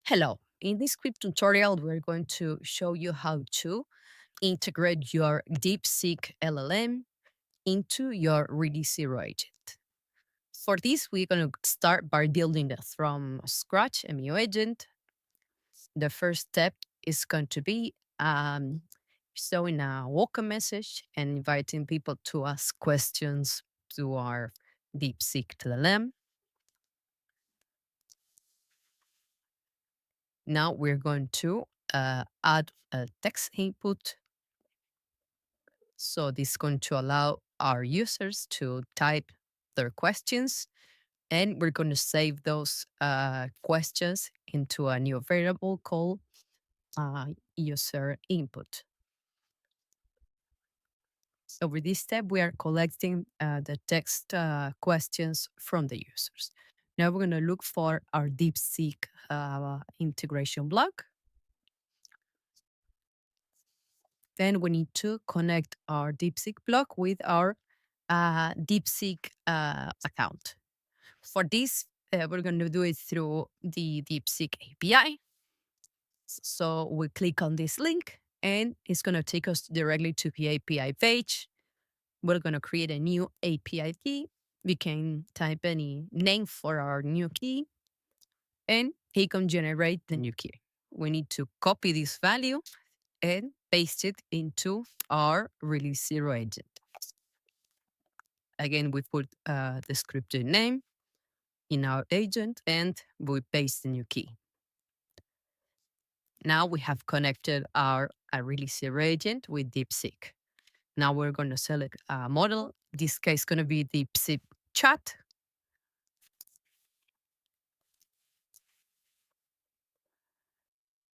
Hello. In this quick tutorial, we're going to show you how to integrate your DeepSeek LLM into your Release0 agent. For this, we're going to start by building it from scratch a new agent. The first step is going to be showing a welcome message and inviting people to ask questions to our DeepSeek LLM. Now we're going to add a text input. So this is going to allow our users to type their questions, and we're going to save those questions into a new variable called user input. So with this step, we are collecting the text questions from the users. Now we're going to look for our DeepSeek integration block. Then we need to connect our DeepSeek block with our DeepSeek account. For this, we're going to do it through the DeepSeek API. So we click on this link and it's going to take us directly to the API page. We're going to create a new API key. We can type any name for our new key and he can generate the new key. We need to copy this value and paste it into our Release0 agent. Again, we put the scripted name in our agent and we paste the new key. Now we have connected our Release0 agent with DeepSeek. Now we're going to select a model. This case is going to be DeepSeek Chat.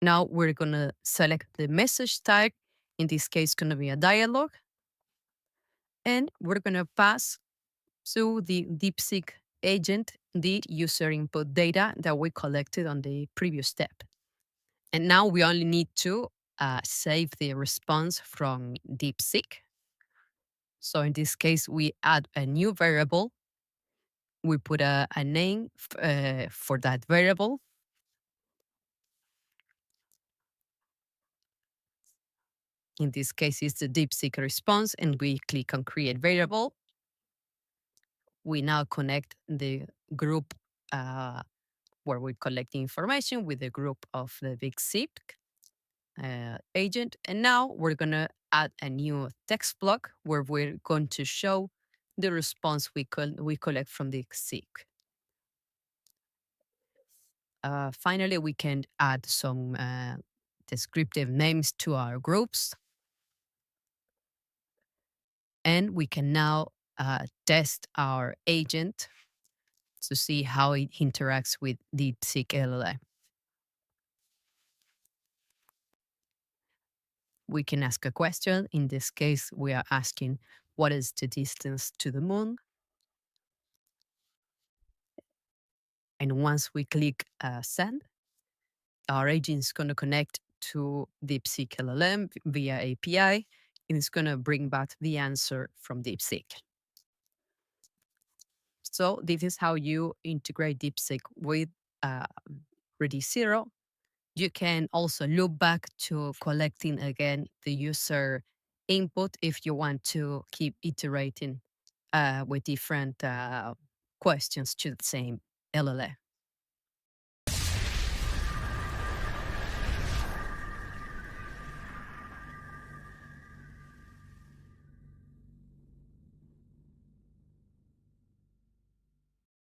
Now we're going to select the message type. In this case, it's going to be a dialogue. And we're going to pass to the DeepSeek agent the user input data that we collected on the previous step. And now we only need to save the response from DeepSeek. So in this case, we add a new variable. We put a name for that variable. In this case, it's the DeepSeek response, and we click on Create Variable. We now connect the group where we collect the information with the group of the DeepSeek agent. And now we're going to add a new text block where we're going to show the response we collect from the DeepSeek. Finally, we can add some descriptive names to our groups. And we can now test our agent to see how it interacts with DeepSeek LLM. We can ask a question. In this case, we are asking, what is the distance to the moon? And once we click send, our agent is going to connect to DeepSeek LLM via API, and it's going to bring back the answer from DeepSeek. So this is how you integrate DeepSeek with Release0. You can also loop back to collecting again the user input if you want to keep iterating with different questions to the same LLM.